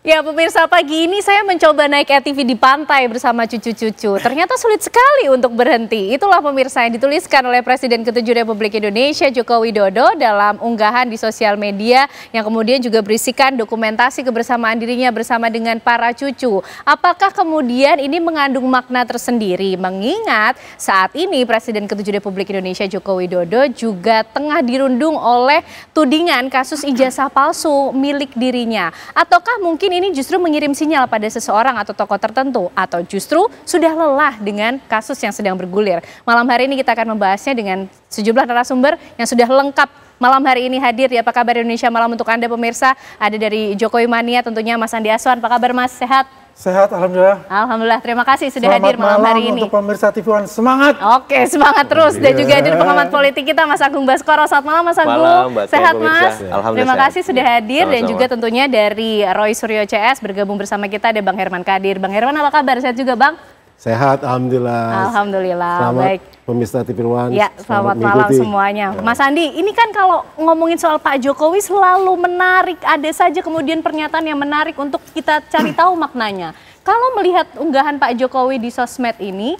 Ya pemirsa, pagi ini saya mencoba naik ATV di pantai bersama cucu-cucu. Ternyata sulit sekali untuk berhenti. Itulah pemirsa yang dituliskan oleh Presiden ke-7 Republik Indonesia Joko Widodo dalam unggahan di sosial media yang kemudian juga berisikan dokumentasi kebersamaan dirinya bersama dengan para cucu. Apakah kemudian ini mengandung makna tersendiri? Mengingat saat ini Presiden ke-7 Republik Indonesia Joko Widodo juga tengah dirundung oleh tudingan kasus ijazah palsu milik dirinya. Ataukah mungkin ini justru mengirim sinyal pada seseorang atau tokoh tertentu, atau justru sudah lelah dengan kasus yang sedang bergulir. Malam hari ini kita akan membahasnya dengan sejumlah narasumber yang sudah lengkap malam hari ini hadir di Apa Kabar Indonesia Malam untuk Anda pemirsa. Ada dari Jokowi Mania tentunya Mas Andi Aswan. Apa kabar Mas? Sehat? Sehat, alhamdulillah. Alhamdulillah, terima kasih sudah hadir malam hari ini. Untuk pemirsa TV One, semangat. Oke, semangat terus. Dan juga hadir pengamat politik kita Mas Agung Baskoro. Selamat malam Mas Agung. Malam, Mbak. Sehat Mas? Alhamdulillah. Terima kasih sudah hadir. Dan juga tentunya dari Roy Suryo CS bergabung bersama kita ada Bang Herman Kadir. Bang Herman apa kabar? Sehat juga Bang? Sehat, alhamdulillah. Alhamdulillah. Selamat baik. Pemirsa TV One. Ya, selamat malam semuanya. Mas Andi, ini kan kalau ngomongin soal Pak Jokowi selalu menarik. Ada saja kemudian pernyataan yang menarik untuk kita cari tahu maknanya. Kalau melihat unggahan Pak Jokowi di sosmed ini,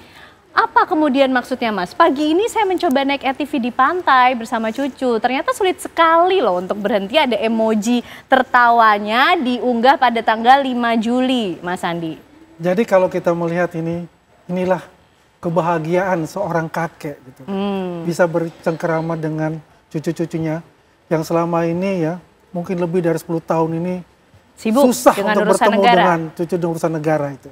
apa kemudian maksudnya Mas? Pagi ini saya mencoba naik ATV di pantai bersama cucu. Ternyata sulit sekali loh untuk berhenti. Ada emoji tertawanya diunggah pada tanggal 5 Juli, Mas Andi. Jadi kalau kita melihat ini, inilah kebahagiaan seorang kakek gitu. Bisa bercengkerama dengan cucu-cucunya yang selama ini ya mungkin lebih dari 10 tahun ini sibuk susah dengan untuk urusan bertemu negara. dengan cucu dan urusan negara itu.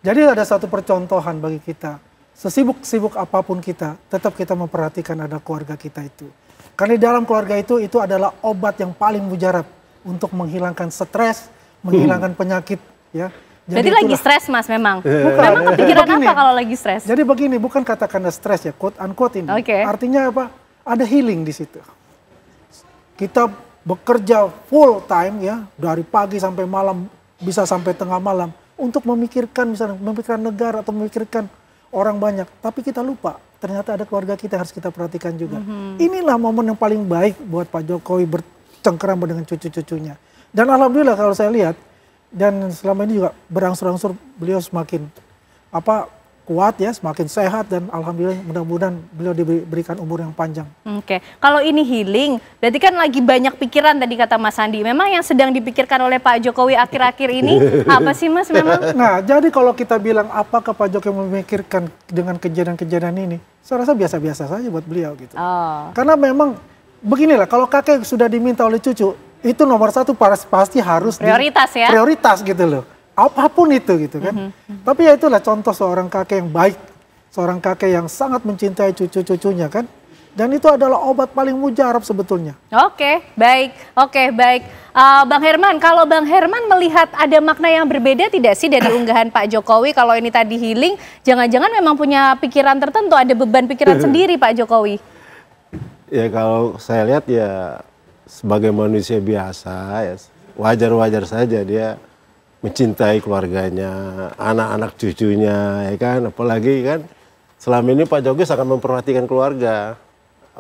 Jadi ada satu percontohan bagi kita. Sesibuk-sibuk apapun kita, tetap kita memperhatikan ada keluarga kita itu. Karena di dalam keluarga itu adalah obat yang paling mujarab untuk menghilangkan stres, menghilangkan penyakit ya. Jadi lagi stres Mas memang? Bukan. Memang kepikiran apa kalau lagi stres? Jadi begini, bukan katakan stres ya, quote unquote ini. Artinya apa? Ada healing di situ. Kita bekerja full time ya, dari pagi sampai malam, bisa sampai tengah malam, untuk memikirkan misalnya, memikirkan negara atau memikirkan orang banyak. Tapi kita lupa, ternyata ada keluarga kita yang harus kita perhatikan juga. Inilah momen yang paling baik buat Pak Jokowi bercengkerama dengan cucu-cucunya. Dan alhamdulillah kalau saya lihat, dan selama ini juga berangsur-angsur beliau semakin kuat ya, semakin sehat, dan alhamdulillah mudah-mudahan beliau diberikan umur yang panjang. Oke, kalau ini healing, berarti kan lagi banyak pikiran tadi kata Mas Andi. Memang yang sedang dipikirkan oleh Pak Jokowi akhir-akhir ini apa sih Mas memang? Nah, jadi kalau kita bilang apakah Pak Jokowi memikirkan dengan kejadian-kejadian ini, saya rasa biasa-biasa saja buat beliau gitu. Karena memang beginilah, kalau kakek sudah diminta oleh cucu, itu nomor satu pasti harus prioritas ya, prioritas gitu loh, apapun itu gitu kan. Tapi ya itulah contoh seorang kakek yang baik, seorang kakek yang sangat mencintai cucu-cucunya kan, dan itu adalah obat paling mujarab sebetulnya. Oke, baik. Bang Herman, kalau Bang Herman melihat ada makna yang berbeda tidak sih dari unggahan Pak Jokowi? Kalau ini tadi healing, jangan-jangan memang punya pikiran tertentu, ada beban pikiran sendiri Pak Jokowi? Ya kalau saya lihat ya sebagai manusia biasa ya wajar-wajar saja dia mencintai keluarganya, anak-anak cucunya ya kan, apalagi kan selama ini Pak Jokowi sangat memperhatikan keluarga.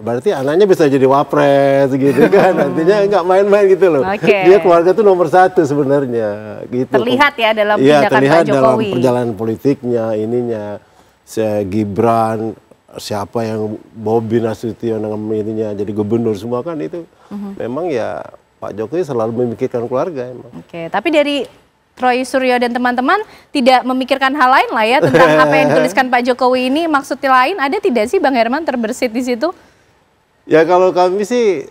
Berarti anaknya bisa jadi wapres gitu kan, artinya nggak main-main gitu loh. Dia keluarga tuh nomor satu sebenarnya gitu. Terlihat ya dalam tindakan Pak Jokowi. Dalam perjalanan politiknya, ininya Gibran, siapa yang Bobi Nasution dengan ininya jadi gubernur semua kan itu memang ya Pak Jokowi selalu memikirkan keluarga emang. Oke, tapi dari Roy Suryo dan teman-teman tidak memikirkan hal lain lah ya tentang apa yang dituliskan Pak Jokowi ini, maksudnya lain ada tidak sih Bang Herman terbersit di situ? Ya kalau kami sih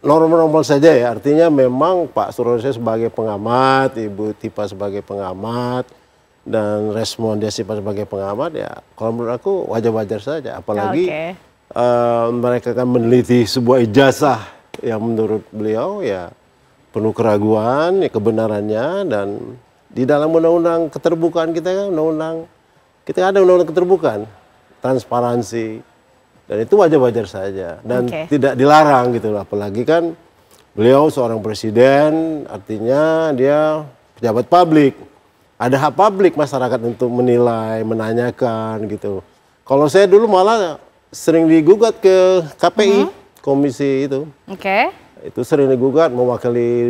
normal-normal saja ya, artinya memang Pak Suryo sebagai pengamat, Ibu Tipa sebagai pengamat, dan respon dia sebagai pengamat ya kalau menurut aku wajar-wajar saja, apalagi mereka kan meneliti sebuah ijazah yang menurut beliau ya penuh keraguan ya kebenarannya, dan di dalam undang-undang keterbukaan kita kan kita ada undang-undang keterbukaan, transparansi, dan itu wajar-wajar saja dan tidak dilarang gitu, apalagi kan beliau seorang presiden, artinya dia pejabat publik. Ada hak publik masyarakat untuk menilai, menanyakan gitu. Kalau saya dulu malah sering digugat ke KPI, komisi itu. itu sering digugat, mewakili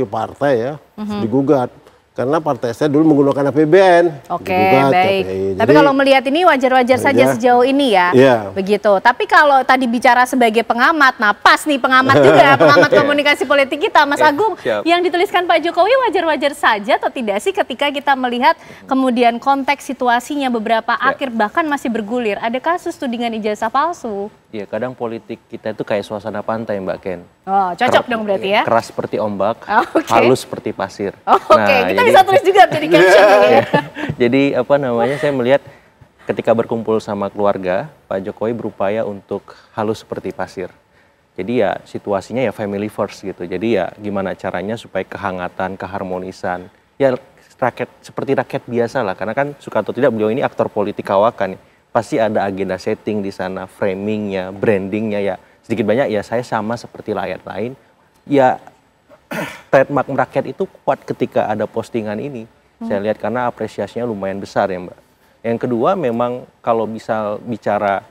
partai ya, digugat. Karena partai saya dulu menggunakan APBN. Oke, baik. Tapi kalau melihat ini wajar-wajar saja sejauh ini ya, begitu. Tapi kalau tadi bicara sebagai pengamat, nah pas nih pengamat juga, pengamat komunikasi politik kita, Mas Agung, yang dituliskan Pak Jokowi wajar-wajar saja atau tidak sih ketika kita melihat kemudian konteks situasinya beberapa akhir bahkan masih bergulir, ada kasus tudingan ijazah palsu. Iya, kadang politik kita itu kayak suasana pantai, Mbak Ken. Oh, cocok dong berarti ya? Keras seperti ombak, halus seperti pasir. Oke, kita bisa tulis juga jadi caption ya. Jadi apa namanya, saya melihat ketika berkumpul sama keluarga, Pak Jokowi berupaya untuk halus seperti pasir. Jadi ya situasinya ya family first gitu. Jadi ya gimana caranya supaya kehangatan, keharmonisan, ya rakyat seperti rakyat biasa lah. Karena kan suka atau tidak beliau ini aktor politik kawakan. Pasti ada agenda setting di sana, framingnya, brandingnya ya sedikit banyak ya saya sama seperti rakyat lain. Ya trademark merakyat itu kuat ketika ada postingan ini. Saya lihat karena apresiasinya lumayan besar ya Mbak. Yang kedua memang kalau bisa bicara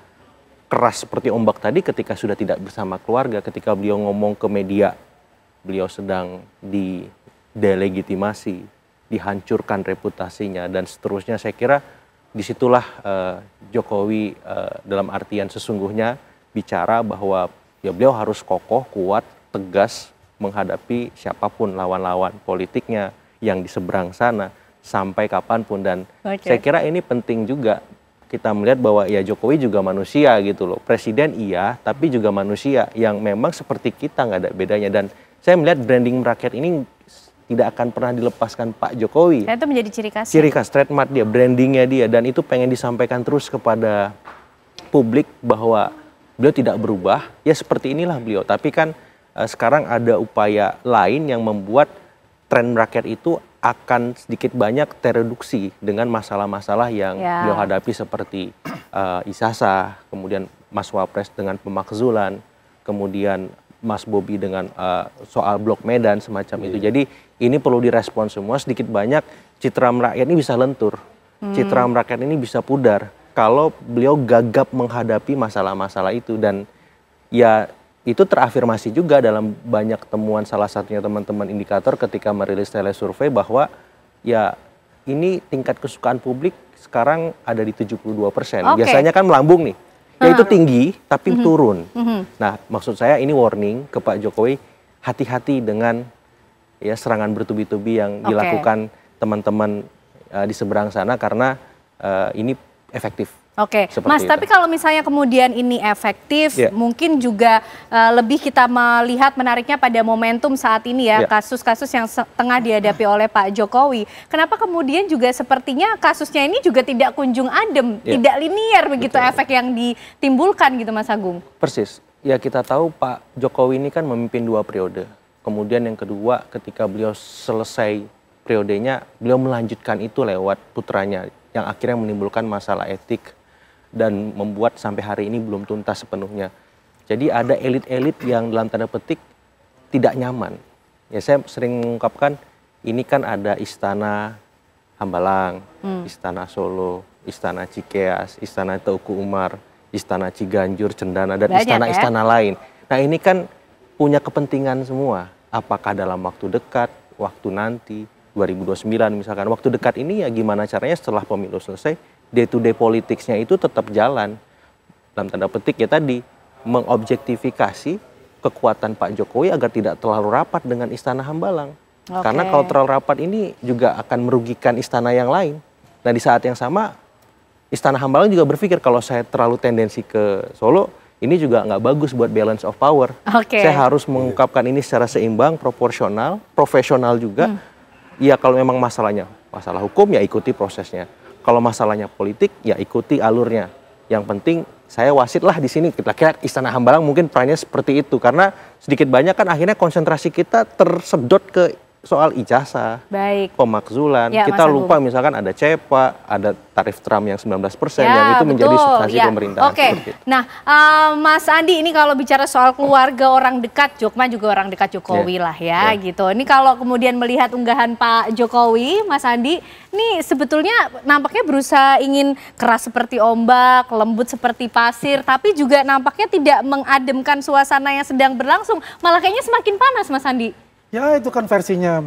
keras seperti ombak tadi ketika sudah tidak bersama keluarga, ketika beliau ngomong ke media, beliau sedang didelegitimasi, dihancurkan reputasinya dan seterusnya. Saya kira disitulah Jokowi dalam artian sesungguhnya bicara bahwa ya beliau harus kokoh, kuat, tegas menghadapi siapapun lawan-lawan politiknya yang di seberang sana sampai kapanpun. Dan saya kira ini penting juga kita melihat bahwa ya Jokowi juga manusia gitu loh. Presiden iya, tapi juga manusia yang memang seperti kita, nggak ada bedanya. Dan saya melihat branding merakyat ini tidak akan pernah dilepaskan Pak Jokowi. Itu menjadi ciri khas. Ciri khas, trademark dia, brandingnya dia. Dan itu pengen disampaikan terus kepada publik bahwa beliau tidak berubah. Ya seperti inilah beliau. Tapi kan sekarang ada upaya lain yang membuat tren rakyat itu akan sedikit banyak tereduksi dengan masalah-masalah yang beliau hadapi seperti Isasa, kemudian Mas Wapres dengan pemakzulan, kemudian Mas Bobi dengan soal Blok Medan semacam itu. Jadi ini perlu direspon semua, sedikit banyak citra merakyat ini bisa lentur, citra merakyat ini bisa pudar kalau beliau gagap menghadapi masalah-masalah itu. Dan ya itu terafirmasi juga dalam banyak temuan, salah satunya teman-teman indikator ketika merilis telesurvei bahwa ya ini tingkat kesukaan publik sekarang ada di 72%. Biasanya kan melambung nih, ya itu tinggi tapi turun. Nah maksud saya ini warning ke Pak Jokowi, hati-hati dengan ya serangan bertubi-tubi yang dilakukan teman-teman di seberang sana karena ini efektif. Oke, Mas, tapi kalau misalnya kemudian ini efektif, mungkin juga lebih kita melihat menariknya pada momentum saat ini ya, kasus-kasus yang tengah dihadapi oleh Pak Jokowi. Kenapa kemudian juga sepertinya kasusnya ini juga tidak kunjung adem, tidak linier begitu efek yang ditimbulkan gitu Mas Agung? Persis, ya kita tahu Pak Jokowi ini kan memimpin 2 periode. Kemudian yang kedua ketika beliau selesai periodenya, beliau melanjutkan itu lewat putranya yang akhirnya menimbulkan masalah etik dan membuat sampai hari ini belum tuntas sepenuhnya. Jadi ada elit-elit yang dalam tanda petik tidak nyaman. Ya saya sering mengungkapkan ini kan ada Istana Hambalang, Istana Solo, Istana Cikeas, Istana Teuku Umar, Istana Ciganjur, Cendana, dan istana-istana lain. Nah ini kan punya kepentingan semua. Apakah dalam waktu dekat, waktu nanti, 2029 misalkan. Waktu dekat ini ya gimana caranya setelah pemilu selesai, day to day politicsnya itu tetap jalan. Dalam tanda petik ya tadi, mengobjektifikasi kekuatan Pak Jokowi agar tidak terlalu rapat dengan Istana Hambalang. Karena kalau terlalu rapat ini juga akan merugikan istana yang lain. Nah di saat yang sama, Istana Hambalang juga berpikir kalau saya terlalu tendensi ke Solo, ini juga nggak bagus buat balance of power. Saya harus mengungkapkan ini secara seimbang, proporsional, profesional juga. Ya kalau memang masalahnya masalah hukum ya ikuti prosesnya. Kalau masalahnya politik ya ikuti alurnya. Yang penting saya wasit lah di sini. Kita kira Istana Hambalang mungkin perannya seperti itu karena sedikit banyak kan akhirnya konsentrasi kita tersedot ke soal ijazah, pemakzulan. Ya, kita lupa misalkan ada CEPA, ada tarif tram yang 19% yang itu menjadi substansi pemerintahan. Oke. Nah, Mas Andi, ini kalau bicara soal keluarga orang dekat, Jokman juga orang dekat Jokowi lah ya gitu. Ini kalau kemudian melihat unggahan Pak Jokowi, Mas Andi, ini sebetulnya nampaknya berusaha ingin keras seperti ombak, lembut seperti pasir, tapi juga nampaknya tidak mengademkan suasana yang sedang berlangsung, malah kayaknya semakin panas, Mas Andi. Ya itu kan versinya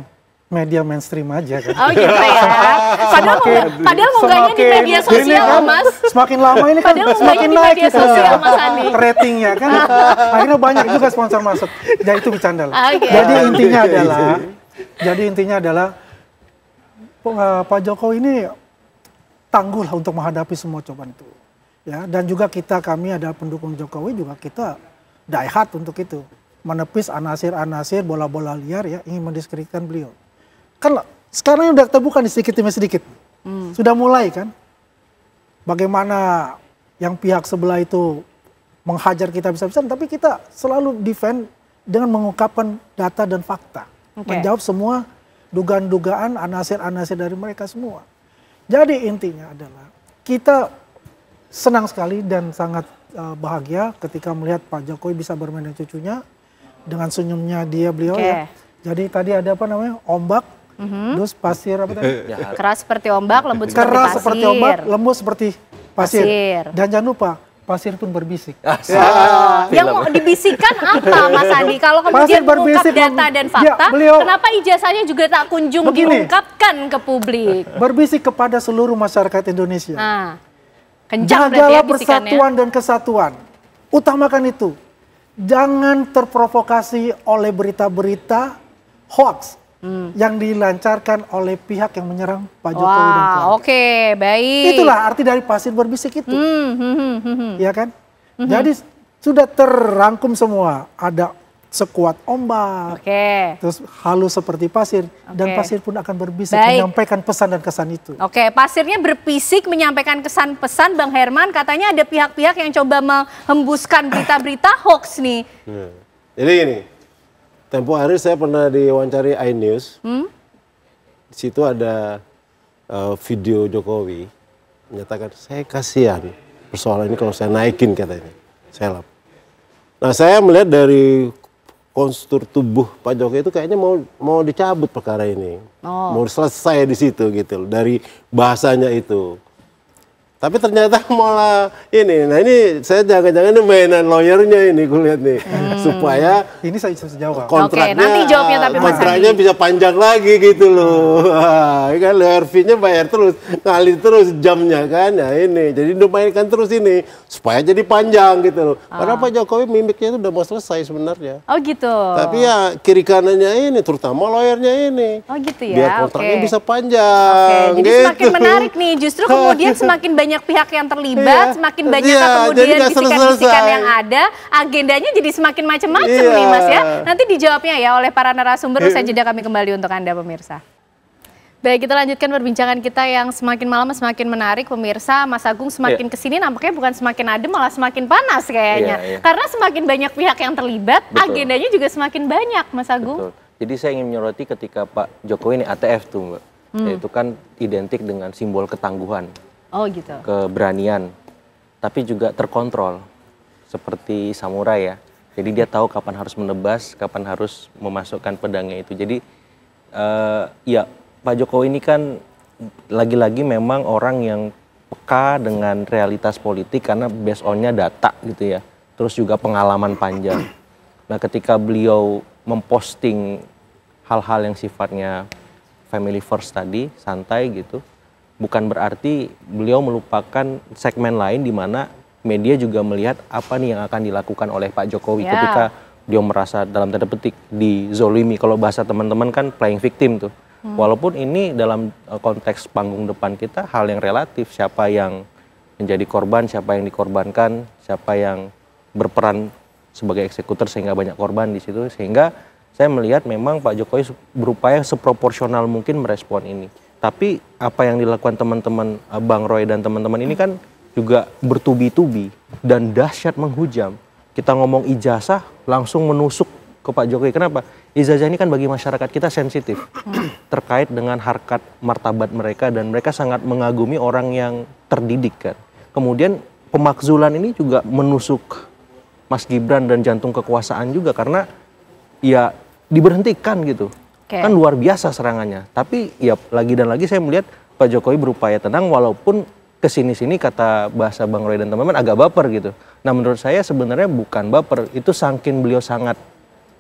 media mainstream aja kan. Oh gitu ya. Padahal ngunggahnya di media sosial kan, Mas. Semakin lama ini kan semakin naik gitu ratingnya kan. Akhirnya banyak juga sponsor masuk. Ya itu bercanda lah. Jadi intinya adalah Pak Jokowi ini tangguh lah untuk menghadapi semua cobaan itu. Ya, dan juga kami adalah pendukung Jokowi juga kita die hard untuk itu. Menepis anasir-anasir bola-bola liar ya ingin mendiskreditkan beliau. Kan sekarang udah terbuka sedikit demi sedikit. Sudah mulai kan. Bagaimana yang pihak sebelah itu menghajar kita bisa-bisa, tapi kita selalu defend dengan mengungkapkan data dan fakta. Menjawab semua dugaan-dugaan anasir-anasir dari mereka semua. Jadi intinya adalah kita senang sekali dan sangat bahagia ketika melihat Pak Jokowi bisa bermain dengan cucunya. Dengan senyumnya beliau ya. Jadi tadi ada apa namanya? Ombak, terus pasir apa tadi? Keras seperti ombak, lembut seperti pasir. Keras seperti ombak, lembut seperti pasir. Dan jangan lupa, pasir pun berbisik. Yang mau dibisikkan apa, Mas Andi? Kalau kemudian mengungkap data dan fakta, kenapa ijazahnya juga tak kunjung diungkapkan ke publik? Berbisik kepada seluruh masyarakat Indonesia. Kencang jagalah persatuan dan kesatuan. Utamakan itu. Jangan terprovokasi oleh berita-berita hoax yang dilancarkan oleh pihak yang menyerang Pak Jokowi dan keluarga. Oke, baik. Itulah arti dari pasir berbisik itu. Ya kan? Jadi sudah terrangkum semua. Ada sekuat ombak, terus halus seperti pasir, dan pasir pun akan berbisik menyampaikan pesan dan kesan itu. Pasirnya berbisik menyampaikan kesan pesan. Bang Herman katanya ada pihak-pihak yang coba menghembuskan berita-berita hoax nih. Jadi gini, tempo hari saya pernah diwawancari iNews, di situ ada video Jokowi menyatakan saya kasihan persoalan ini kalau saya naikin katanya, saya lap. Nah saya melihat dari konstur tubuh Pak Jokowi itu kayaknya mau dicabut perkara ini, mau selesai di situ gitu dari bahasanya itu. Tapi ternyata malah ini, nah ini saya jangan-jangan ini mainan lawyernya ini, gue lihat nih, supaya ini saya bisa jawab. Kontraknya, nanti jawabnya tapi kontraknya bisa panjang lagi gitu loh. Kan lawyer fee-nya bayar terus, ngalir terus jamnya kan, ya ini, jadi dimainkan terus ini supaya jadi panjang gitu loh. Padahal Pak Jokowi mimiknya itu udah mau selesai sebenarnya. Oh gitu. Tapi ya kiri kanannya ini, terutama lawyernya ini. Oh gitu ya. Biar kontraknya bisa panjang. Jadi gitu. Semakin menarik nih, justru kemudian semakin banyak pihak yang terlibat, semakin banyak kemudian bisikan-bisikan yang ada, agendanya jadi semakin macam-macam nih Mas ya. Nanti dijawabnya ya oleh para narasumber, usai jeda kami kembali untuk Anda pemirsa. Baik, kita lanjutkan perbincangan kita yang semakin malam semakin menarik pemirsa. Mas Agung, semakin kesini nampaknya bukan semakin adem, malah semakin panas kayaknya. Karena semakin banyak pihak yang terlibat, agendanya juga semakin banyak Mas Agung. Jadi saya ingin menyoroti ketika Pak Jokowi ini ATF tuh Mbak, yaitu kan identik dengan simbol ketangguhan. Oh gitu. Keberanian, tapi juga terkontrol seperti samurai ya. Jadi dia tahu kapan harus menebas, kapan harus memasukkan pedangnya itu. Jadi ya Pak Jokowi ini kan lagi-lagi memang orang yang peka dengan realitas politik karena based on-nya data gitu ya. Terus juga pengalaman panjang. Nah ketika beliau memposting hal-hal yang sifatnya family first tadi, santai gitu, bukan berarti beliau melupakan segmen lain di mana media juga melihat apa nih yang akan dilakukan oleh Pak Jokowi ketika dia merasa dalam tanda petik dizolimi. Kalau bahasa teman-teman kan playing victim tuh. Walaupun ini dalam konteks panggung depan kita hal yang relatif, siapa yang menjadi korban, siapa yang dikorbankan, siapa yang berperan sebagai eksekutor sehingga banyak korban di situ. Sehingga saya melihat memang Pak Jokowi berupaya seproporsional mungkin merespon ini. Tapi apa yang dilakukan teman-teman Bang Roy dan teman-teman ini kan juga bertubi-tubi dan dahsyat menghujam. Kita ngomong ijazah langsung menusuk ke Pak Jokowi. Kenapa? ijazah ini kan bagi masyarakat kita sensitif terkait dengan harkat martabat mereka dan mereka sangat mengagumi orang yang terdidik kan. Kemudian pemakzulan ini juga menusuk Mas Gibran dan jantung kekuasaan juga karena ya diberhentikan gitu. Kan luar biasa serangannya. Tapi ya lagi dan lagi saya melihat Pak Jokowi berupaya tenang walaupun kesini-sini kata bahasa Bang Roy dan teman-teman agak baper gitu. Nah menurut saya sebenarnya bukan baper, itu saking beliau sangat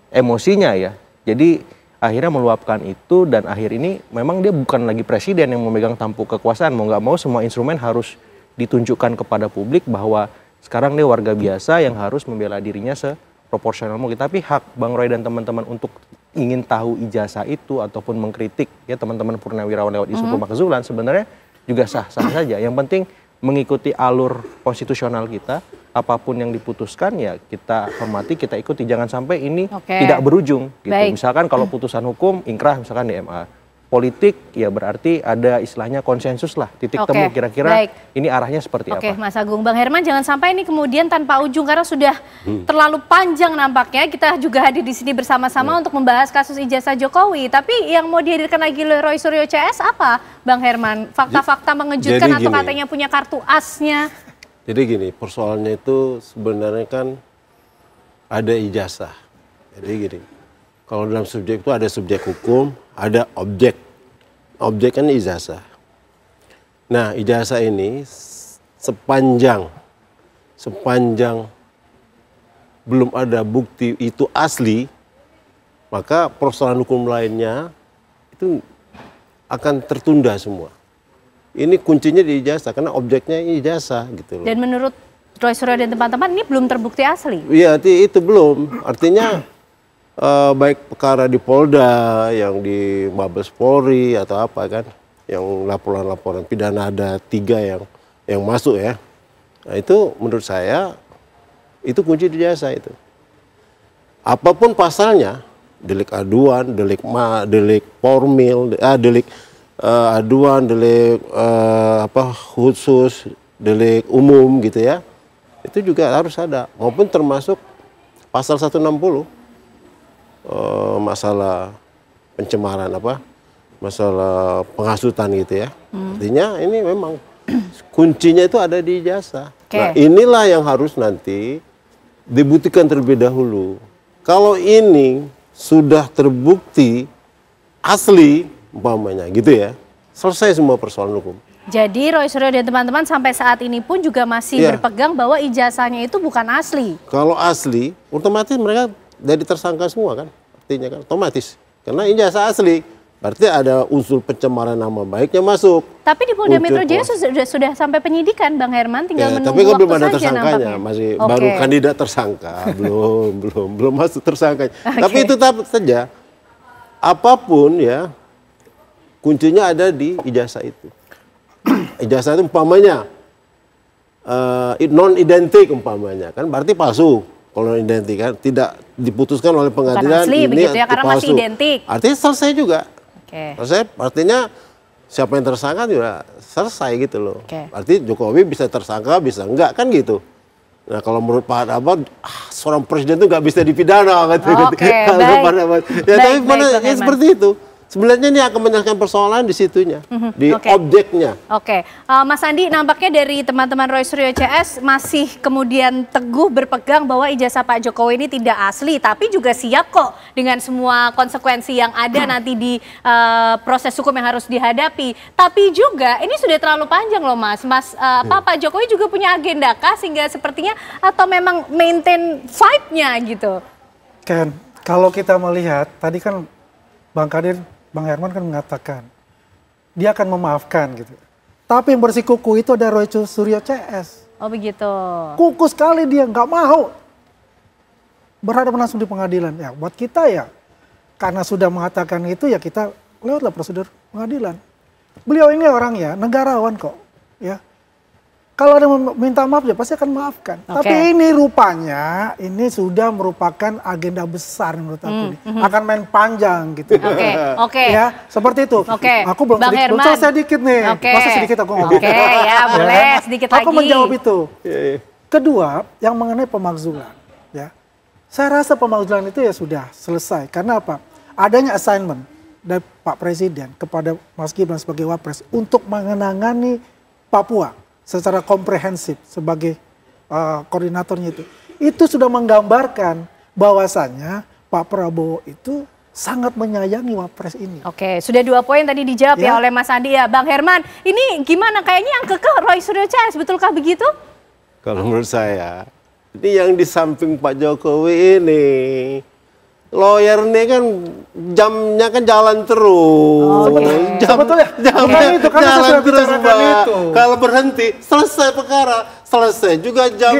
emosinya ya. Jadi akhirnya meluapkan itu dan akhir ini memang dia bukan lagi presiden yang memegang tampuk kekuasaan. Mau nggak mau semua instrumen harus ditunjukkan kepada publik bahwa sekarang dia warga biasa yang harus membela dirinya seproporsional mungkin. Tapi hak Bang Roy dan teman-teman untuk ingin tahu ijazah itu ataupun mengkritik ya teman-teman purnawirawan lewat isu pemakzulan sebenarnya juga sah-sah saja. Yang penting mengikuti alur konstitusional kita. Apapun yang diputuskan ya kita hormati, kita ikuti. Jangan sampai ini tidak berujung gitu. Misalkan kalau putusan hukum ingkrah misalkan di MA. Politik ya berarti ada istilahnya konsensus lah, titik temu kira-kira ini arahnya seperti apa. Mas Agung, Bang Herman jangan sampai ini kemudian tanpa ujung karena sudah terlalu panjang nampaknya. Kita juga hadir di sini bersama-sama untuk membahas kasus ijazah Jokowi. Tapi yang mau dihadirkan lagi oleh Roy Suryo CS apa, Bang Herman? Fakta-fakta mengejutkan atau katanya punya kartu asnya? Jadi gini, persoalannya itu sebenarnya kan ada ijazah. Jadi gini, kalau dalam subjek itu ada subjek hukum, ada objek. Objek kan ijazah. Nah, ijazah ini sepanjang belum ada bukti itu asli, maka persoalan hukum lainnya itu akan tertunda semua. Ini kuncinya di ijazah, karena objeknya ijazah gitu loh. Dan menurut Roy Suryo dan teman-teman ini belum terbukti asli? Iya, itu belum. Artinya baik perkara di Polda, yang di Mabes Polri atau apa kan, yang laporan-laporan pidana ada 3 yang masuk ya. Nah itu menurut saya, itu kunci di ijazah itu. Apapun pasalnya, delik aduan, delik formil, delik aduan, delik khusus, delik umum gitu ya, itu juga harus ada, maupun termasuk pasal 160 masalah pencemaran masalah penghasutan gitu ya. Artinya ini memang kuncinya itu ada di ijazah. Nah inilah yang harus nanti dibuktikan terlebih dahulu. Kalau ini sudah terbukti asli umpamanya gitu ya, selesai semua persoalan hukum. Jadi Roy Suryo dan teman-teman sampai saat ini pun juga masih berpegang bahwa ijazahnya itu bukan asli. Kalau asli, otomatis mereka jadi tersangka semua kan, artinya kan otomatis. Karena ijazah asli, berarti ada unsur pencemaran nama baiknya masuk. Tapi di Polda Metro Jaya sudah sampai penyidikan, Bang Herman, tinggal menunggu tapi kan waktu belum ada saja tersangkanya, nampaknya. masih baru kandidat tersangka, belum masuk tersangkanya. Tapi itu tetap saja, apapun ya, kuncinya ada di ijazah itu. Ijazah itu umpamanya non identik umpamanya kan berarti palsu. Kalau non identik kan tidak diputuskan oleh pengadilan asli, ini begitu ya, karena palsu. masih identik. Artinya selesai juga. Selesai, artinya siapa yang tersangka juga selesai gitu loh. Artinya Jokowi bisa tersangka, bisa enggak kan gitu. Nah kalau menurut Pak Ahmad, seorang presiden itu nggak bisa dipidana gitu. Ya tapi mana seperti itu. Sebenarnya ini akan menyelesaikan persoalan di situnya, di objeknya. Mas Andi, nampaknya dari teman-teman Roy Suryo CS masih kemudian teguh berpegang bahwa ijazah Pak Jokowi ini tidak asli, tapi juga siap kok dengan semua konsekuensi yang ada nanti di proses hukum yang harus dihadapi. Tapi juga ini sudah terlalu panjang loh Mas. Pak Jokowi juga punya agenda kah sehingga sepertinya atau memang maintain vibe-nya gitu? Kan, kalau kita melihat tadi kan Bang Herman kan mengatakan dia akan memaafkan gitu. Tapi yang bersikuku itu ada Roy Suryo CS. Oh begitu. Kuku sekali dia, nggak mau berhadapan langsung di pengadilan. Ya buat kita ya, karena sudah mengatakan itu ya kita lewatlah prosedur pengadilan. Beliau ini orang ya negarawan kok, ya. Kalau ada minta maaf ya pasti akan maafkan. Tapi ini rupanya ini sudah merupakan agenda besar menurut aku. Akan main panjang gitu. Ya, seperti itu. Aku belum selesai dikit nih. Masa sedikit aku ngomong. Ya boleh sedikit lagi. Aku menjawab itu. Kedua, yang mengenai pemakzulan. Ya, Saya rasa pemakzulan itu ya sudah selesai. Karena apa? Adanya assignment dari Pak Presiden kepada Mas Gibran sebagai Wapres untuk mengenangani Papua secara komprehensif sebagai koordinatornya itu sudah menggambarkan bahwasannya Pak Prabowo itu sangat menyayangi Wapres ini. Oke, sudah 2 poin tadi dijawab ya oleh Mas Andi ya. Bang Herman, ini gimana? Kayaknya yang kekeh Roy Suryo CS, betulkah begitu? Kalau menurut saya, ini yang di samping Pak Jokowi ini, lawyer ini kan jamnya kan jalan terus. Sebetulnya jamnya jalan terus, Pak. Kalau berhenti, selesai perkara. Selesai juga jam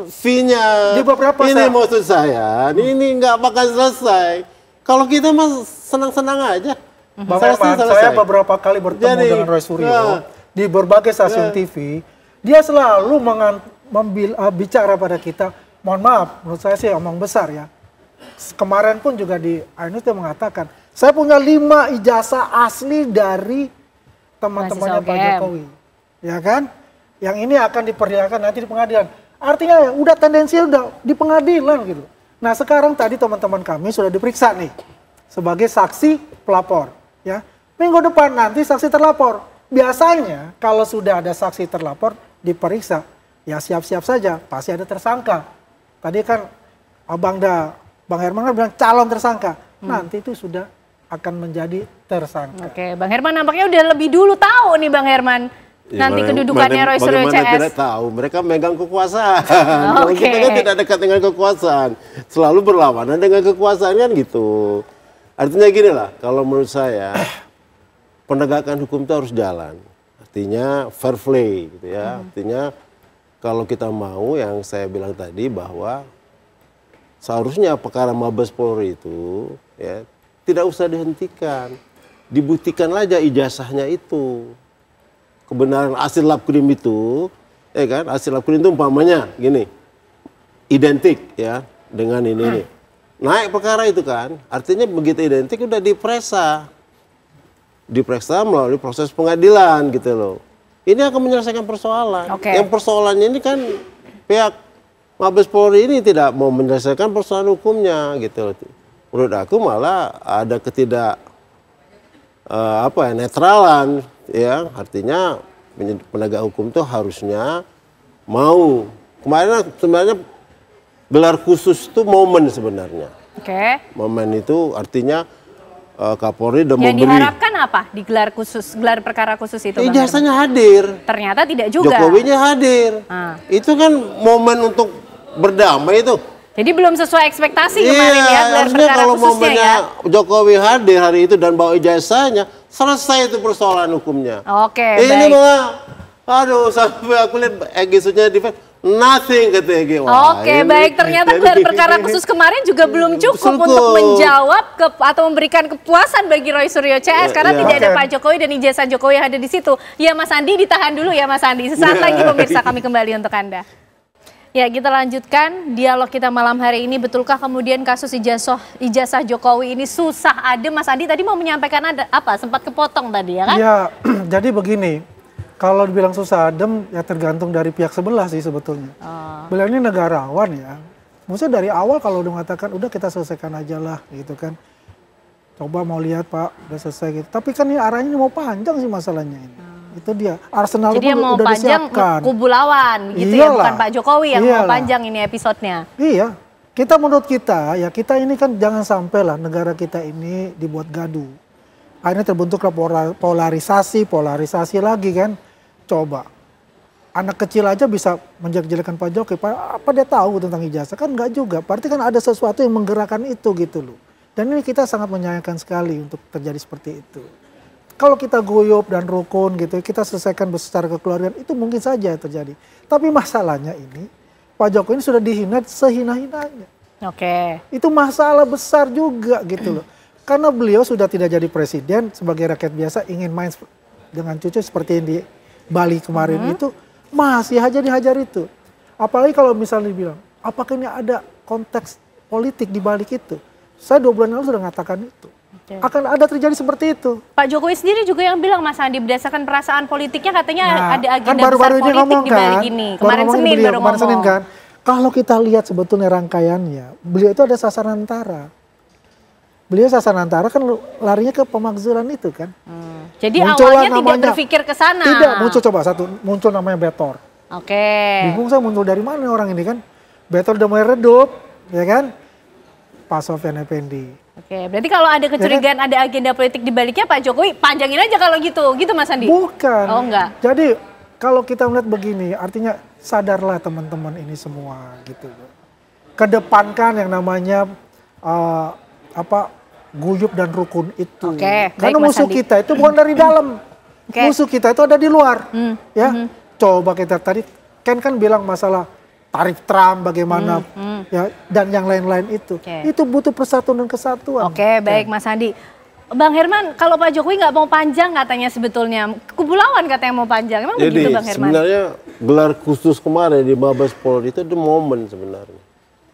fee-nya. Ini maksud saya, ini nggak bakal selesai. Kalau kita mah senang-senang aja. Bang Herman, saya beberapa kali bertemu dengan Roy Suryo di berbagai stasiun TV. Dia selalu bicara pada kita, mohon maaf, menurut saya sih omong besar ya. Kemarin pun juga di Ainus dia mengatakan, saya punya 5 ijazah asli dari teman-temannya Pak Jokowi. Ya kan? Yang ini akan diperlihatkan nanti di pengadilan. Artinya ya udah tendensinya udah di pengadilan gitu. Nah sekarang tadi teman-teman kami sudah diperiksa nih sebagai saksi pelapor. Ya, minggu depan nanti saksi terlapor. Biasanya kalau sudah ada saksi terlapor diperiksa, ya siap-siap saja pasti ada tersangka. Tadi kan Bang Herman kan bilang calon tersangka. Nanti itu sudah akan menjadi tersangka. Oke, Bang Herman nampaknya udah lebih dulu tahu nih Bang Herman. Nanti kedudukannya Roy Suryo CS. Tidak tahu, mereka megang kekuasaan. Kita kan tidak dekat dengan kekuasaan. Selalu berlawanan dengan kekuasaan kan gitu. Artinya gini lah, kalau menurut saya penegakan hukum itu harus jalan. Artinya fair play gitu ya. Artinya kalau kita mau yang saya bilang tadi bahwa seharusnya perkara Mabes Polri itu ya tidak usah dihentikan. Dibuktikan aja ijazahnya itu. Kebenaran hasil lab krim itu, ya kan? Hasil lab krim itu umpamanya gini, identik ya dengan ini. Naik perkara itu kan, artinya begitu identik udah diperiksa melalui proses pengadilan gitu loh. Ini akan menyelesaikan persoalan. Yang persoalannya ini kan pihak Mabes Polri ini tidak mau menyelesaikan persoalan hukumnya gitu loh. Menurut aku malah ada netralan. Ya, artinya penegak hukum itu harusnya mau. Kemarin sebenarnya gelar khusus itu momen sebenarnya. Momen itu artinya Kapolri udah memberi. Yang diharapkan apa di gelar perkara khusus itu? Ijazahnya hadir. Ternyata tidak juga. Jokowinya hadir. Itu kan momen untuk berdamai itu. Jadi belum sesuai ekspektasi kemarin ya gelar perkara kalau khususnya ya. Jokowi hadir hari itu dan bawa ijazahnya, selesai itu persoalan hukumnya. Ini malah, aduh sampai aku lihat Egy-nya di nothing kata Egy. Baik, ternyata gelar perkara khusus kemarin juga belum cukup untuk menjawab atau memberikan kepuasan bagi Roy Suryo CS karena tidak ada Pak Jokowi dan ijazah Jokowi yang ada di situ. Ya Mas Andi, ditahan dulu ya Mas Andi. Sesaat lagi pemirsa kami kembali untuk Anda. Ya, kita lanjutkan dialog kita malam hari ini. Betulkah kemudian kasus ijazah Jokowi ini susah adem? Mas Andi tadi mau menyampaikan ada apa? Sempat kepotong tadi ya kan? Ya, jadi begini. Kalau dibilang susah adem ya tergantung dari pihak sebelah sih sebetulnya. Beliau ini negarawan ya. Maksudnya dari awal kalau udah mengatakan udah kita selesaikan aja lah gitu kan. Coba mau lihat Pak udah selesai gitu. Tapi kan ini arahnya mau panjang sih masalahnya ini. Itu dia. Arsenal jadi pun mau udah panjang disiapkan. Kubu lawan gitu ya, bukan Pak Jokowi yang mau panjang ini episodenya. Iya. Menurut kita ya kita ini kan jangan sampai lah negara kita ini dibuat gaduh. Akhirnya terbentuklah polarisasi lagi kan. Coba. Anak kecil aja bisa menjelek-jelekan Pak Jokowi. Apa dia tahu tentang ijazah? Kan enggak juga. Berarti kan ada sesuatu yang menggerakkan itu gitu loh. Dan ini kita sangat menyayangkan sekali untuk terjadi seperti itu. Kalau kita guyup dan rukun gitu, kita selesaikan secara kekeluargaan, itu mungkin saja terjadi. Tapi masalahnya ini, Pak Jokowi ini sudah dihina sehina-hinanya. Itu masalah besar juga gitu loh. Karena beliau sudah tidak jadi presiden, sebagai rakyat biasa ingin main dengan cucu seperti yang di Bali kemarin itu, masih dihajar itu. Apalagi kalau misalnya dibilang, apakah ini ada konteks politik di balik itu? Saya 2 bulan lalu sudah mengatakan itu. Akan ada terjadi seperti itu. Pak Jokowi sendiri juga yang bilang Mas Andi berdasarkan perasaan politiknya katanya ada agenda baru-baru besar politik di balik ini. Kemarin Senin baru ngomong. Kan. Kalau kita lihat sebetulnya rangkaiannya, beliau itu ada sasaran antara. Beliau sasaran antara kan larinya ke pemakzulan itu kan. Jadi awalnya tidak berpikir ke sana. Tidak, muncul namanya Betor. Oke. Bingung saya muncul dari mana orang ini kan. Betor udah mulai redup, ya kan. Pak Sofyan Effendi. Oke, berarti kalau ada kecurigaan, ada agenda politik di baliknya Pak Jokowi, panjangin aja kalau gitu Mas Andi? Bukan. Oh enggak. Jadi kalau kita melihat begini, artinya sadarlah teman-teman ini semua gitu. Kedepankan yang namanya guyup dan rukun itu. Karena musuh kita itu bukan dari dalam. Musuh kita itu ada di luar. Ya, coba kita tadi kan bilang masalah tarif Trump bagaimana ya dan yang lain-lain itu. Itu butuh persatuan dan kesatuan. Baik Mas Andi. Bang Herman, kalau Pak Jokowi nggak mau panjang katanya sebetulnya, kubu lawan katanya mau panjang. Emang begitu Bang Herman? Sebenarnya gelar khusus kemarin di Mabes Polri itu momen sebenarnya.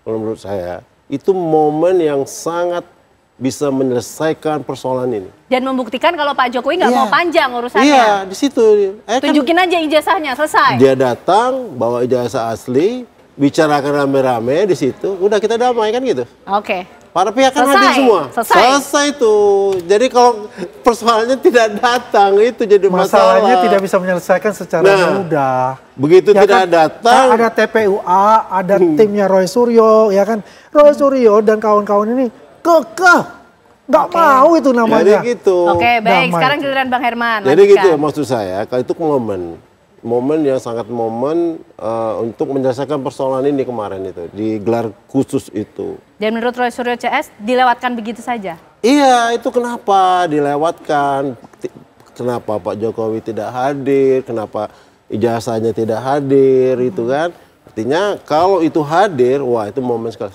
Kalau menurut saya itu momen yang sangat bisa menyelesaikan persoalan ini. Dan membuktikan kalau Pak Jokowi nggak mau panjang urusannya. Iya, di situ. Tunjukin aja ijazahnya, selesai. Dia datang, bawa ijazah asli, bicarakan rame-rame di situ, udah kita damai kan gitu. Para pihak kan hadir semua. Selesai itu. Jadi kalau persoalannya tidak datang itu jadi masalah. Masalahnya tidak bisa menyelesaikan secara mudah. Begitu ya tidak datang. Ada TPUA, ada timnya Roy Suryo, ya kan. Roy Suryo dan kawan-kawan ini kekeh. Nggak mau itu namanya. Jadi gitu. Baik. Sekarang giliran Bang Herman. Jadi gitu ya maksud saya, kalau itu momen yang sangat untuk menyelesaikan persoalan ini kemarin itu di gelar khusus itu. Dan menurut Roy Suryo CS dilewatkan begitu saja? Iya, itu kenapa dilewatkan? Kenapa Pak Jokowi tidak hadir? Kenapa ijazahnya tidak hadir? Itu kan artinya kalau itu hadir, wah itu momen sekali.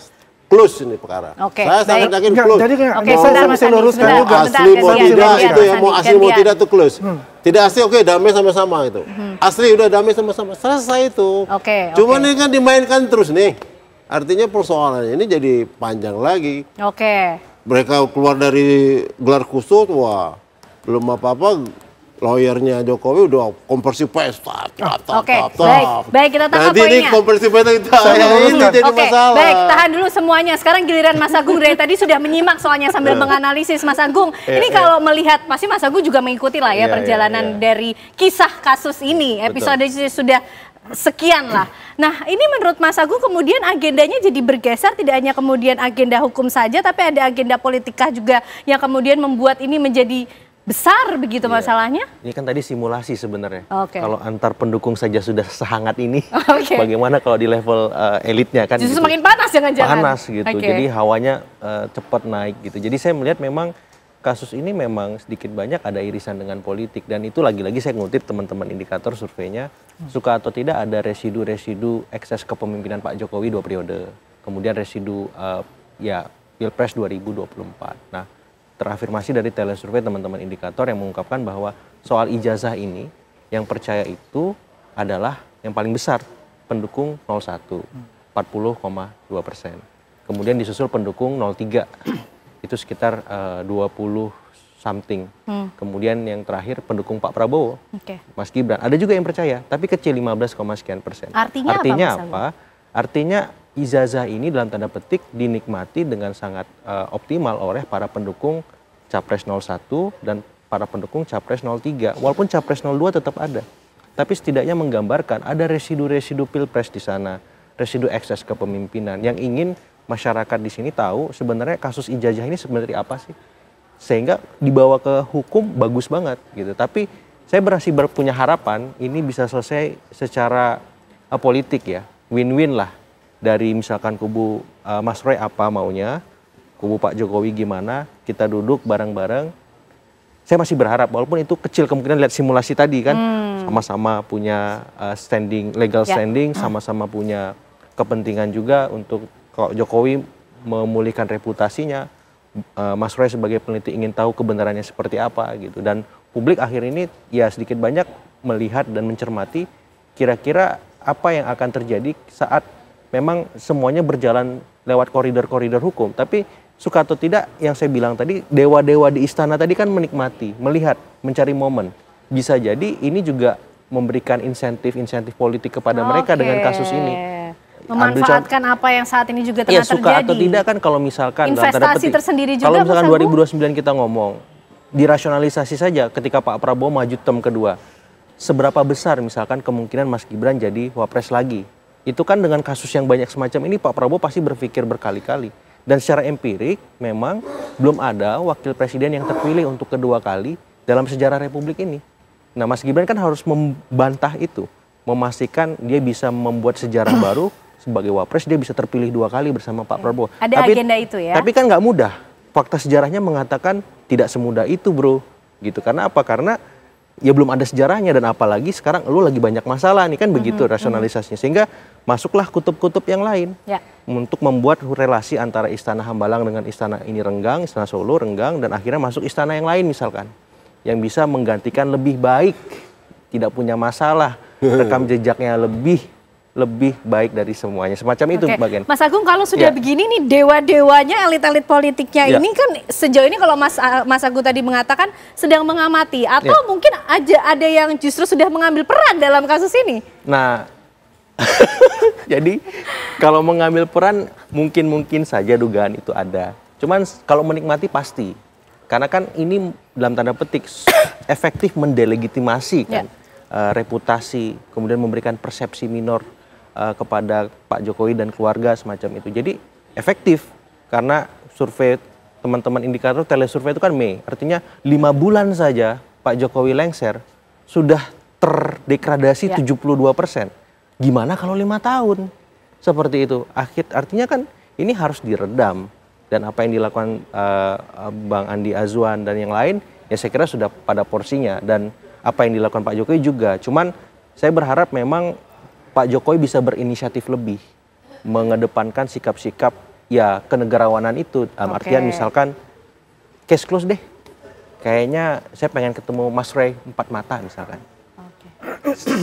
Close ini perkara. Saya sangat yakin close. Jadi saya bisa luruskan juga. Asli mau tidak itu ya, mau asli mau tidak itu close. Tidak asli damai sama-sama itu. Asli udah damai sama-sama, selesai itu. Cuman ini kan dimainkan terus nih. Artinya persoalannya ini jadi panjang lagi. Mereka keluar dari gelar khusus, wah belum apa-apa. Lawyernya Jokowi udah konversi pers. Baik, kita tangkap poinnya. Nanti ini konversi pers ini jadi masalah. Baik, tahan dulu semuanya. Sekarang giliran Mas Agung dari tadi sudah menyimak soalnya sambil menganalisis. Mas Agung, ini kalau melihat, pasti Mas Agung juga mengikuti lah ya perjalanan dari kisah kasus ini. Episode sudah sekian lah. Nah, ini menurut Mas Agung kemudian agendanya jadi bergeser, tidak hanya kemudian agenda hukum saja, tapi ada agenda politika juga yang kemudian membuat ini menjadi besar begitu masalahnya? Ini kan tadi simulasi sebenarnya. Kalau antar pendukung saja sudah sehangat ini, bagaimana kalau di level elitnya kan? Justru semakin panas jangan-jangan. Panas gitu, jadi hawanya cepat naik gitu. Jadi saya melihat memang kasus ini memang sedikit banyak ada irisan dengan politik. Dan itu lagi-lagi saya ngutip teman-teman indikator surveinya, suka atau tidak ada residu-residu ekses kepemimpinan Pak Jokowi 2 periode. Kemudian residu Pilpres 2024. Nah, terafirmasi dari telesurvei teman-teman indikator yang mengungkapkan bahwa soal ijazah ini yang percaya itu adalah yang paling besar pendukung 01 40,2%. Kemudian disusul pendukung 03 itu sekitar 20 something. Kemudian yang terakhir pendukung Pak Prabowo, Mas Gibran. Ada juga yang percaya, tapi kecil 15,sekian%. Artinya apa? Artinya ijazah ini dalam tanda petik dinikmati dengan sangat optimal oleh para pendukung Capres 01 dan para pendukung Capres 03. Walaupun Capres 02 tetap ada. Tapi setidaknya menggambarkan ada residu-residu Pilpres di sana, residu ekses kepemimpinan yang ingin masyarakat di sini tahu sebenarnya kasus ijazah ini sebenarnya apa sih. Sehingga dibawa ke hukum bagus banget gitu. Tapi saya masih punya harapan ini bisa selesai secara politik ya. Win-win lah. Dari misalkan kubu Mas Roy apa maunya, kubu Pak Jokowi gimana, kita duduk bareng-bareng. Saya masih berharap, walaupun itu kecil kemungkinan lihat simulasi tadi kan, sama-sama punya legal standing, sama-sama punya kepentingan juga untuk kalau Jokowi memulihkan reputasinya, Mas Roy sebagai peneliti ingin tahu kebenarannya seperti apa gitu. Dan publik akhir ini ya sedikit banyak melihat dan mencermati kira-kira apa yang akan terjadi saat memang semuanya berjalan lewat koridor-koridor hukum. Tapi suka atau tidak yang saya bilang tadi, dewa-dewa di istana tadi kan menikmati, melihat, mencari momen. Bisa jadi ini juga memberikan insentif-insentif politik kepada mereka dengan kasus ini. memanfaatkan apa yang saat ini juga tengah terjadi. Suka atau tidak kan kalau misalkan investasi tersendiri juga. Kalau misalkan 2029 kita ngomong, dirasionalisasi saja ketika Pak Prabowo maju term kedua. Seberapa besar misalkan kemungkinan Mas Gibran jadi wapres lagi? Itu kan dengan kasus yang banyak semacam ini Pak Prabowo pasti berpikir berkali-kali. Dan secara empirik memang belum ada wakil presiden yang terpilih untuk kedua kali dalam sejarah Republik ini. Nah, Mas Gibran kan harus membantah itu, memastikan dia bisa membuat sejarah baru sebagai wapres, dia bisa terpilih 2 kali bersama Pak Prabowo. Ada agenda itu ya. Tapi kan nggak mudah. Fakta sejarahnya mengatakan tidak semudah itu, bro. Gitu. Karena apa? Karena ya belum ada sejarahnya, dan apalagi sekarang lu lagi banyak masalah nih kan, begitu rasionalisasinya. Sehingga masuklah kutub-kutub yang lain untuk membuat relasi antara Istana Hambalang dengan istana ini renggang, Istana Solo renggang, dan akhirnya masuk istana yang lain misalkan, yang bisa menggantikan lebih baik, tidak punya masalah, rekam jejaknya lebih baik dari semuanya. Semacam itu bagian. Mas Agung, kalau sudah begini nih, dewa-dewanya, elit-elit politiknya ini kan sejauh ini kalau Mas Agung tadi mengatakan sedang mengamati, atau mungkin ada yang justru sudah mengambil peran dalam kasus ini. Nah, jadi kalau mengambil peran mungkin saja dugaan itu ada. Cuman kalau menikmati pasti. Karena kan ini dalam tanda petik efektif mendelegitimasi kan reputasi, kemudian memberikan persepsi minor kepada Pak Jokowi dan keluarga semacam itu. Jadi efektif karena survei teman-teman indikator telesurvei itu kan Mei. Artinya 5 bulan saja Pak Jokowi lengser sudah terdegradasi 72%. Gimana kalau 5 tahun? Seperti itu. Artinya kan ini harus diredam. Dan apa yang dilakukan Bang Andi Azwan dan yang lain, ya saya kira sudah pada porsinya. Dan apa yang dilakukan Pak Jokowi juga. Cuman saya berharap memang Pak Jokowi bisa berinisiatif lebih. Mengedepankan sikap-sikap ya kenegarawanan itu. Artian misalkan case close deh. Kayaknya saya pengen ketemu Mas Roy 4 mata misalkan.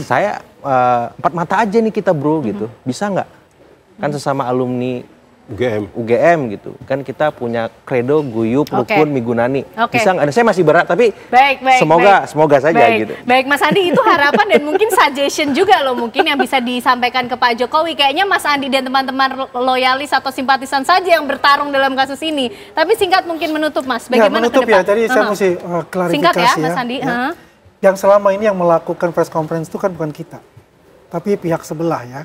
Saya 4 mata aja nih kita bro gitu, bisa nggak? Kan sesama alumni UGM gitu, kan kita punya kredo guyup rukun migunani. Bisa nggak? Saya masih berat tapi semoga saja gitu. Baik Mas Andi, itu harapan dan mungkin suggestion juga loh mungkin yang bisa disampaikan ke Pak Jokowi. Kayaknya Mas Andi dan teman-teman loyalis atau simpatisan saja yang bertarung dalam kasus ini. Tapi singkat mungkin menutup Mas, bagaimana menutup ya, tadi saya mesti klarifikasi singkat ya Mas Andi. Yang selama ini yang melakukan press conference itu kan bukan kita, tapi pihak sebelah ya,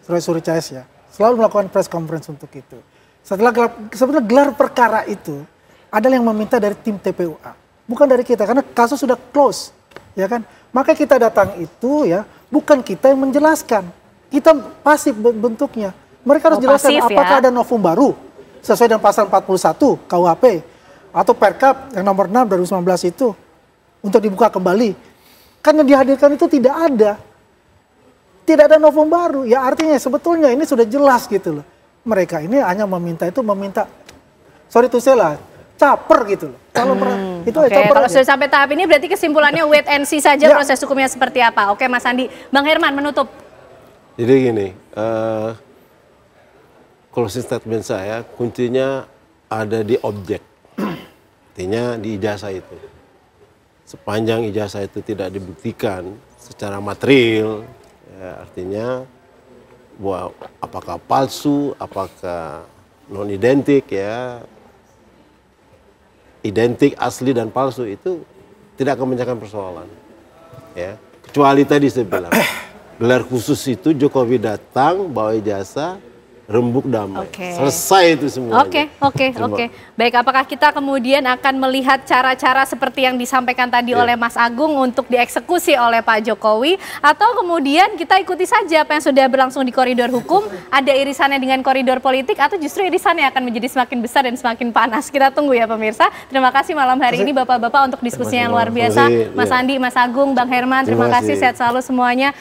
Roy Suryo ya, selalu melakukan press conference untuk itu. Sebenarnya gelar perkara itu adalah yang meminta dari tim TPUA, bukan dari kita, karena kasus sudah close, ya kan? Maka kita datang itu ya, bukan kita yang menjelaskan, kita pasif bentuknya. Mereka harus jelaskan apakah ada novum baru sesuai dengan pasal 41 KUHP atau Perkap yang nomor 6 2019 itu, untuk dibuka kembali. Kan yang dihadirkan itu tidak ada. Tidak ada novum baru. Ya artinya sebetulnya ini sudah jelas gitu loh. Mereka ini hanya meminta, sorry to say lah, caper gitu loh. Kalau itu caper. Kalau sudah sampai tahap ini berarti kesimpulannya wait and see saja proses hukumnya seperti apa. Oke Mas Andi. Bang Herman menutup. Jadi gini, closing statement saya kuncinya ada di objek. Artinya di ijazah itu. Sepanjang ijazah itu tidak dibuktikan secara material, ya, artinya bahwa apakah palsu, apakah non identik ya, identik, asli dan palsu itu tidak akan memecahkan persoalan. Ya, kecuali tadi saya bilang gelar khusus itu Jokowi datang bawa ijazah, rembuk damai. Selesai itu semuanya. Oke. Baik, apakah kita kemudian akan melihat cara-cara seperti yang disampaikan tadi oleh Mas Agung untuk dieksekusi oleh Pak Jokowi, atau kemudian kita ikuti saja apa yang sudah berlangsung di koridor hukum, ada irisannya dengan koridor politik, atau justru irisannya akan menjadi semakin besar dan semakin panas? Kita tunggu ya pemirsa. Terima kasih malam hari ini Bapak-bapak untuk diskusinya yang luar biasa. Mas Andi, Mas Agung, Bang Herman, terima kasih. Sehat selalu semuanya.